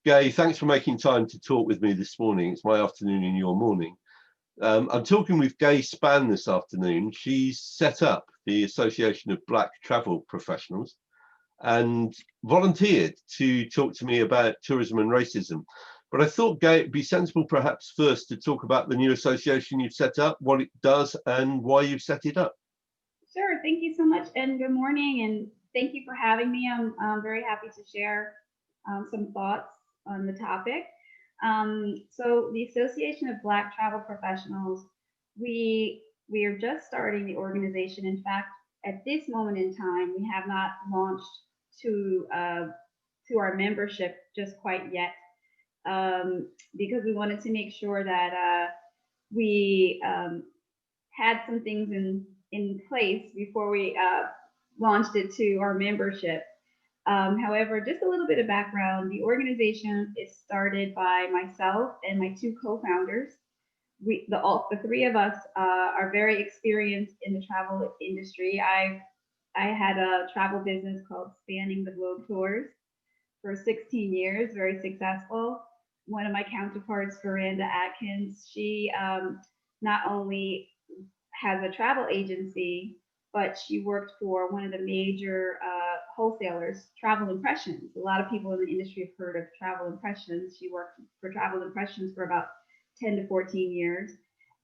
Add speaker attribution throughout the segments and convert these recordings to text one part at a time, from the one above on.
Speaker 1: Gai, thanks for making time to talk with me this morning. It's my afternoon in your morning. I'm talking with Gai Spann this afternoon. She's set up the Association of Black Travel Professionals and volunteered to talk to me about tourism and racism. But I thought, Gai, it'd be sensible perhaps first to talk about the new association you've set up, what it does, and why you've set it up.
Speaker 2: Sure. Thank you so much, and good morning, and thank you for having me. I'm very happy to share some thoughts on the topic. So the Association of Black Travel Professionals, we are just starting the organization. In fact, at this moment in time, we have not launched to uh, to our membership just quite yet, because we wanted to make sure that we had some things in place before we launched it to our membership. However, just a little bit of background, the organization is started by myself and my two co-founders. The three of us are very experienced in the travel industry. I had a travel business called Spanning the Globe Tours for 16 years, very successful. One of my counterparts, Veranda Atkins, she not only has a travel agency, but she worked for one of the major wholesalers, Travel Impressions. A lot of people in the industry have heard of Travel Impressions. She worked for Travel Impressions for about 10 to 14 years.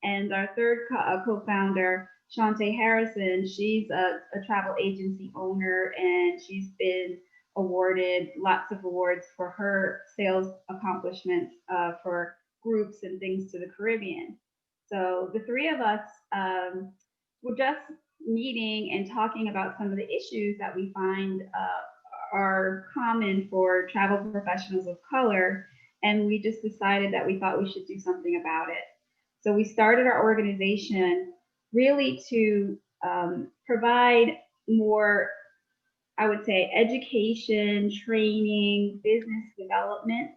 Speaker 2: And our third co-founder, Shantae Harrison, she's a travel agency owner, and she's been awarded lots of awards for her sales accomplishments for groups and things to the Caribbean. So the three of us were just meeting and talking about some of the issues that we find are common for travel professionals of color, and we just decided that we thought we should do something about it. So we started our organization really to provide more, I would say, education, training, business development,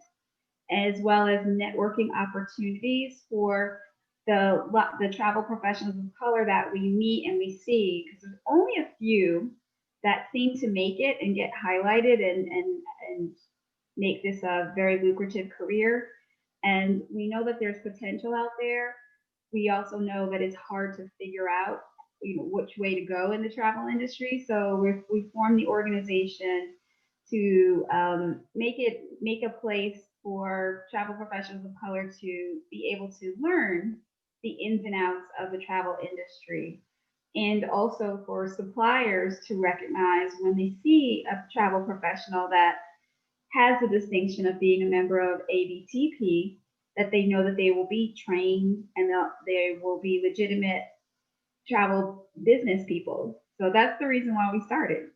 Speaker 2: as well as networking opportunities for the travel professionals of color that we meet and we see, because there's only a few that seem to make it and get highlighted and make this a very lucrative career. And we know that there's potential out there. We also know that it's hard to figure out, which way to go in the travel industry. So we formed the organization to make a place for travel professionals of color to be able to learn the ins and outs of the travel industry, and also for suppliers to recognize when they see a travel professional that has the distinction of being a member of ABTP, that they know that they will be trained and they will be legitimate travel business people. So that's the reason why we started.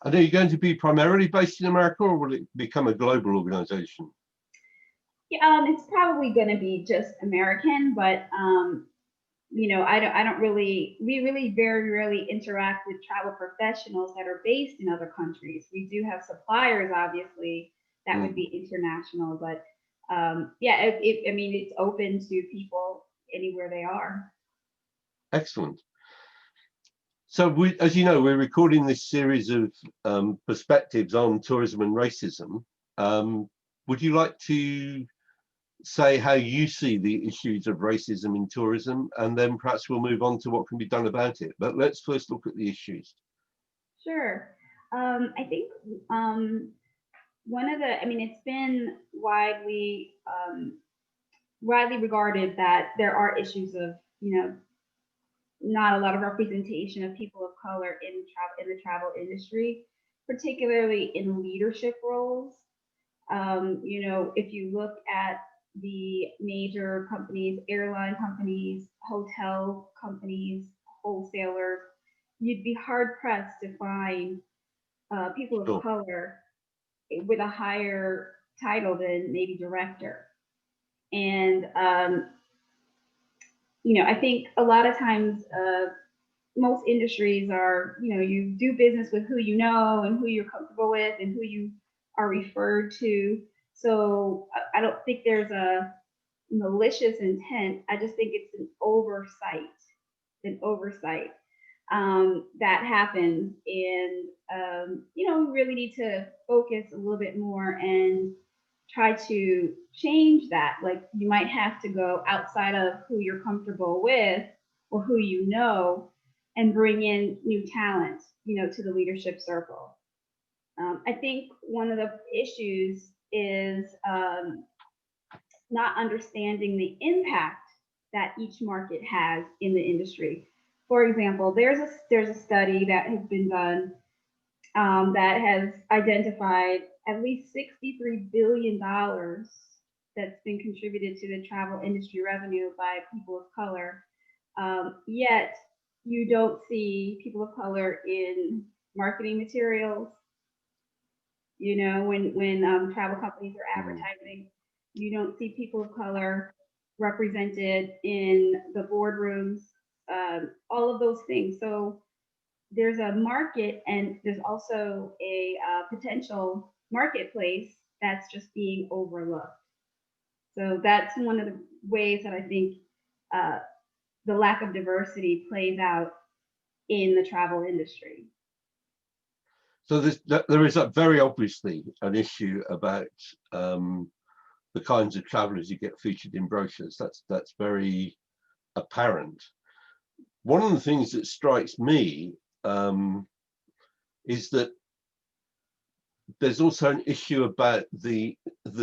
Speaker 1: And are you going to be primarily based in America, or will it become a global organization?
Speaker 2: Yeah, it's probably going to be just American, but I don't really, we really very rarely interact with travel professionals that are based in other countries. We do have suppliers, obviously, that would be international, but yeah, I mean, it's open to people anywhere they are.
Speaker 1: Excellent. So, as you know, we're recording this series of perspectives on tourism and racism. Would you like to say how you see the issues of racism in tourism, and then perhaps we'll move on to what can be done about it? But let's first look at the issues.
Speaker 2: Sure. I think I mean, it's been widely regarded that there are issues of, not a lot of representation of people of color in the travel industry, particularly in leadership roles. If you look at the major companies, airline companies, hotel companies, wholesalers, you'd be hard pressed to find people of
Speaker 1: Sure.
Speaker 2: color with a higher title than maybe director. And I think a lot of times most industries are, you do business with who you know and who you're comfortable with and who you are referred to. So I don't think there's a malicious intent. I just think it's an oversight that happens. And, really need to focus a little bit more and try to change that. Like you might have to go outside of who you're comfortable with or who you know and bring in new talent, to the leadership circle. I think one of the issues is not understanding the impact that each market has in the industry. For example, there's a study that has been done that has identified at least $63 billion that's been contributed to the travel industry revenue by people of color. Yet you don't see people of color in marketing materials. When travel companies are advertising, you don't see people of color represented in the boardrooms, all of those things. So there's a market and there's also a potential marketplace that's just being overlooked. So that's one of the ways that I think the lack of diversity plays out in the travel industry.
Speaker 1: So there is very obviously an issue about the kinds of travelers you get featured in brochures. That's very apparent. One of the things that strikes me is that there's also an issue about the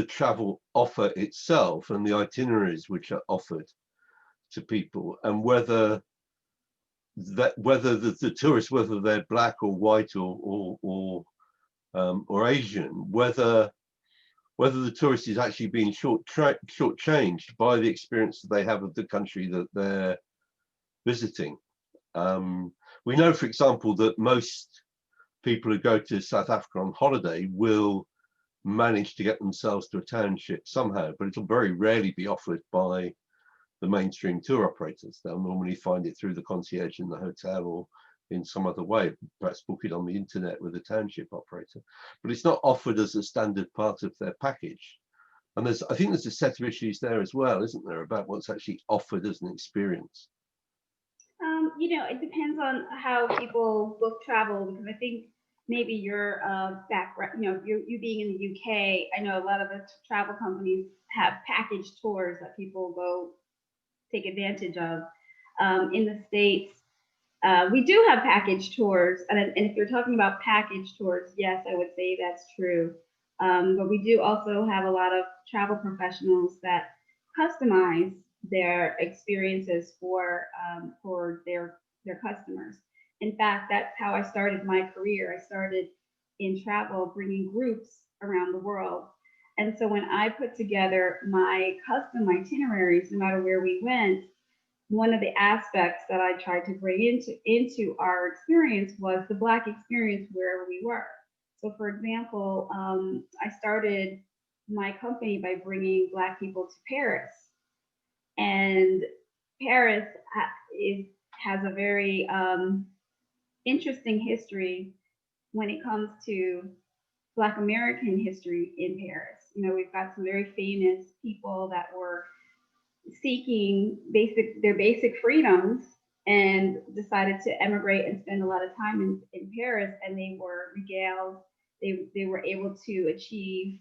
Speaker 1: travel offer itself and the itineraries which are offered to people, and whether the tourists, whether they're black or white or Asian, whether the tourist is actually being shortchanged by the experience that they have of the country that they're visiting. We know, for example, that most people who go to South Africa on holiday will manage to get themselves to a township somehow, but it'll very rarely be offered by the mainstream tour operators. They'll normally find it through the concierge in the hotel or in some other way, perhaps book it on the internet with a township operator, but it's not offered as a standard part of their package. And I think there's a set of issues there as well, isn't there, about what's actually offered as an experience?
Speaker 2: It depends on how people book travel, because I think maybe your background, you being in the UK, I know a lot of the travel companies have package tours that people go take advantage of. In the States, we do have package tours, and if you're talking about package tours, yes, I would say that's true. But we do also have a lot of travel professionals that customize their experiences for their customers. In fact, that's how I started my career. I started in travel, bringing groups around the world. And so when I put together my custom itineraries, no matter where we went, one of the aspects that I tried to bring into our experience was the Black experience wherever we were. So for example, I started my company by bringing Black people to Paris. And Paris has a very interesting history when it comes to Black American history in Paris. We've got some very famous people that were seeking their basic freedoms and decided to emigrate and spend a lot of time in Paris, and they were regaled. They were able to achieve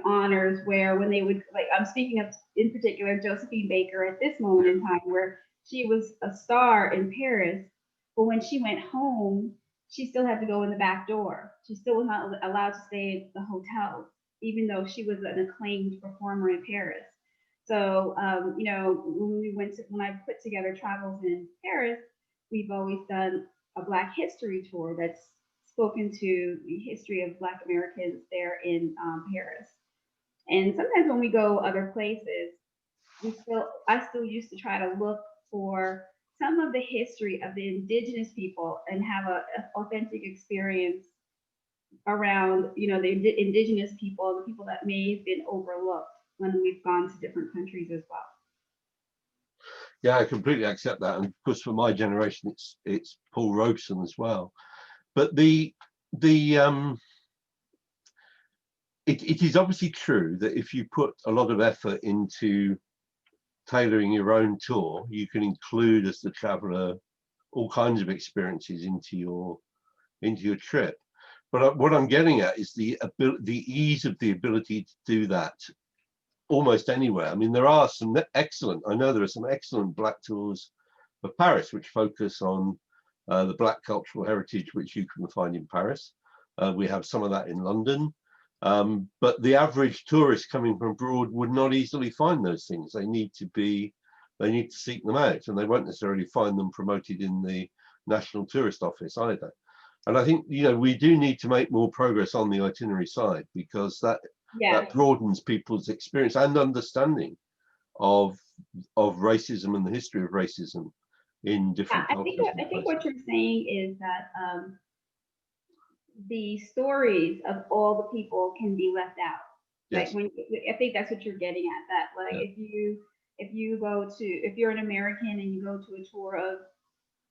Speaker 2: honors where when they would, like, I'm speaking of in particular Josephine Baker at this moment in time, where she was a star in Paris, but when she went home, she still had to go in the back door. She still was not allowed to stay at the hotel, even though she was an acclaimed performer in Paris. So, when I put together travels in Paris, we've always done a Black history tour that's spoken to the history of Black Americans there in Paris. And sometimes when we go other places, I still used to try to look for some of the history of the indigenous people and have an authentic experience around, the indigenous people, the people that may have been overlooked when we've gone to different countries as well.
Speaker 1: Yeah, I completely accept that. And of course, for my generation, it's Paul Robeson as well. But it is obviously true that if you put a lot of effort into tailoring your own tour, you can include, as the traveler, all kinds of experiences into your trip. But what I'm getting at is the ease of the ability to do that almost anywhere. I mean, there are some excellent, I know there are some excellent black tours of Paris which focus on the black cultural heritage which you can find in Paris. We have some of that in London. But the average tourist coming from abroad would not easily find those things. They need to seek them out, and they won't necessarily find them promoted in the National Tourist Office either. And I think, you know, we do need to make more progress on the itinerary side, because that broadens people's experience and understanding of racism and the history of racism in different cultures.
Speaker 2: I think what you're saying is that the stories of all the people can be left out.
Speaker 1: Yes.
Speaker 2: Like I think that's what you're getting at. That like if you're an American and you go to a tour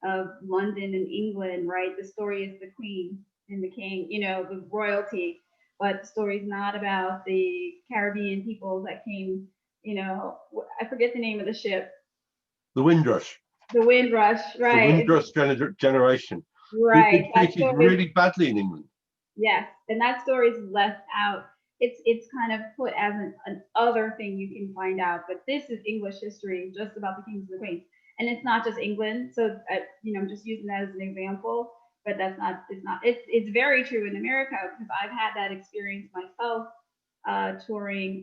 Speaker 2: of London and England, right? The story is the Queen and the King, you know, the royalty, but the story is not about the Caribbean people that came. You know, I forget the name of the ship.
Speaker 1: The Windrush.
Speaker 2: The Windrush, right?
Speaker 1: The Windrush generation.
Speaker 2: Right.
Speaker 1: Who've been treated really badly in England.
Speaker 2: Yes, and that story is left out. It's kind of put as an other thing you can find out, but this is English history, just about the kings and the queens, and it's not just England. So you know, I'm just using that as an example, but that's not. It's very true in America, because I've had that experience myself, touring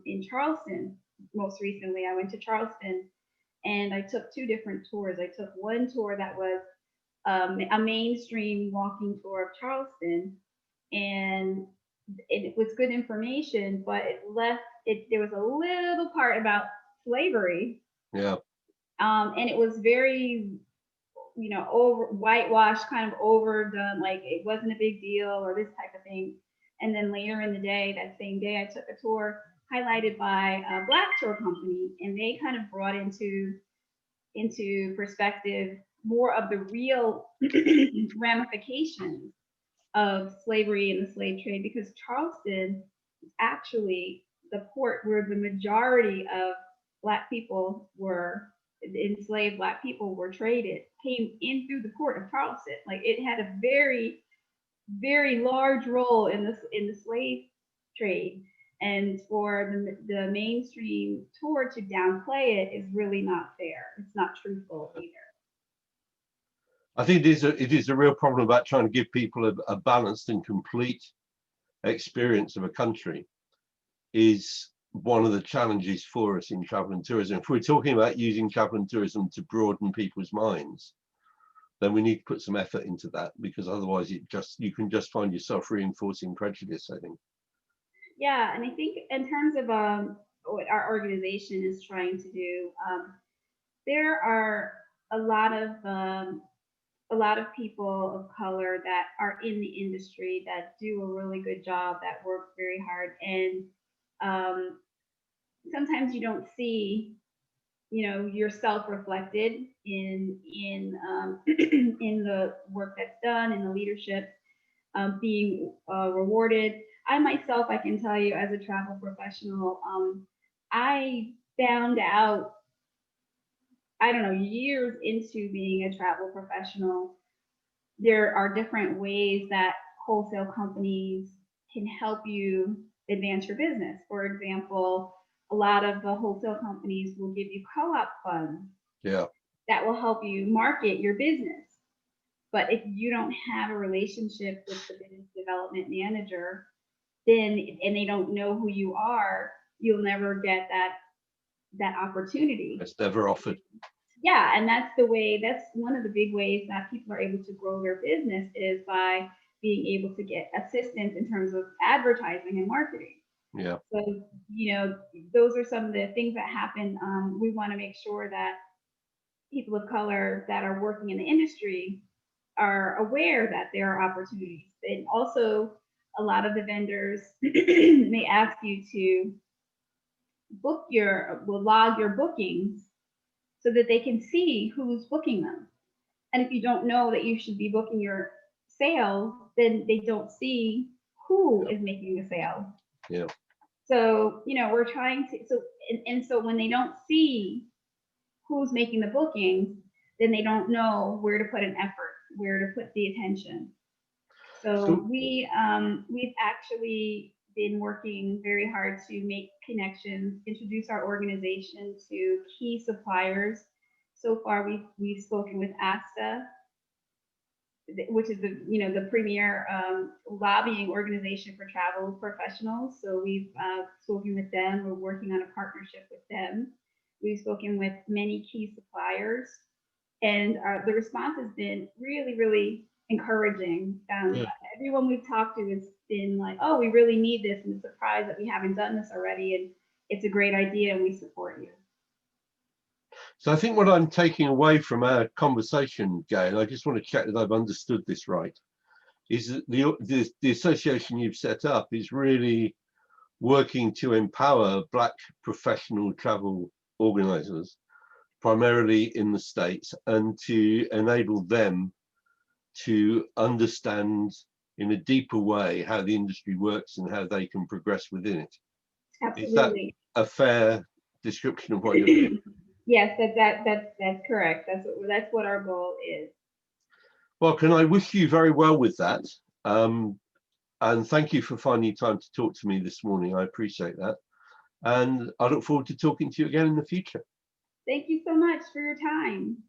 Speaker 2: in Charleston. Most recently, I went to Charleston, and I took two different tours. I took one tour that was a mainstream walking tour of Charleston, and it was good information, but there was a little part about slavery.
Speaker 1: Yeah.
Speaker 2: And it was very, you know, over whitewashed, kind of overdone, like it wasn't a big deal or this type of thing. And then later in the day, that same day, I took a tour highlighted by a black tour company, and they kind of brought into perspective more of the real ramifications of slavery and the slave trade, because Charleston is actually the port where the majority of black people were enslaved. Black people were traded, came in through the port of Charleston. Like it had a very, very large role in the slave trade. And for the mainstream tour to downplay it is really not fair. It's not truthful either.
Speaker 1: I think it is a real problem about trying to give people a balanced and complete experience of a country is one of the challenges for us in travel and tourism. If we're talking about using travel and tourism to broaden people's minds, then we need to put some effort into that, because otherwise you can just find yourself reinforcing prejudice, I think.
Speaker 2: Yeah, and I think in terms of what our organization is trying to do, there are a lot of people of color that are in the industry that do a really good job, that work very hard, and sometimes you don't see, you know, yourself reflected in in the work that's done, in the leadership, being rewarded. I myself, I can tell you, as a travel professional, I found out, I don't know, years into being a travel professional, there are different ways that wholesale companies can help you advance your business. For example, a lot of the wholesale companies will give you co-op funds that will help you market your business. But if you don't have a relationship with the business development manager, then and they don't know who you are, you'll never get that opportunity.
Speaker 1: It's never offered.
Speaker 2: Yeah, and that's one of the big ways that people are able to grow their business, is by being able to get assistance in terms of advertising and marketing.
Speaker 1: Yeah.
Speaker 2: So, you know, those are some of the things that happen. We want to make sure that people of color that are working in the industry are aware that there are opportunities. And also, a lot of the vendors may ask you to log your bookings so that they can see who's booking them. And if you don't know that you should be booking your sales, then they don't see who is making the sale.
Speaker 1: Yeah.
Speaker 2: So, you know, we're trying to, so when they don't see who's making the bookings, then they don't know where to put an effort, where to put the attention. So we've actually been working very hard to make connections, introduce our organization to key suppliers. So far, we've spoken with ASTA, which is the premier lobbying organization for travel professionals. So we've spoken with them. We're working on a partnership with them. We've spoken with many key suppliers, and the response has been really, really encouraging.
Speaker 1: Yeah.
Speaker 2: Everyone we've talked to has been like, "Oh, we really need this," and surprised that we haven't done this already. And it's a great idea, and we support you.
Speaker 1: So I think what I'm taking away from our conversation, Gail, I just want to check that I've understood this right, is that the association you've set up is really working to empower Black professional travel organizers, primarily in the States, and to enable them to understand in a deeper way how the industry works and how they can progress within it. Is that
Speaker 2: Absolutely.
Speaker 1: a fair description of what you're doing?
Speaker 2: Yes, that's correct. That's what our goal is.
Speaker 1: Well, can I wish you very well with that? And thank you for finding time to talk to me this morning. I appreciate that. And I look forward to talking to you again in the future.
Speaker 2: Thank you so much for your time.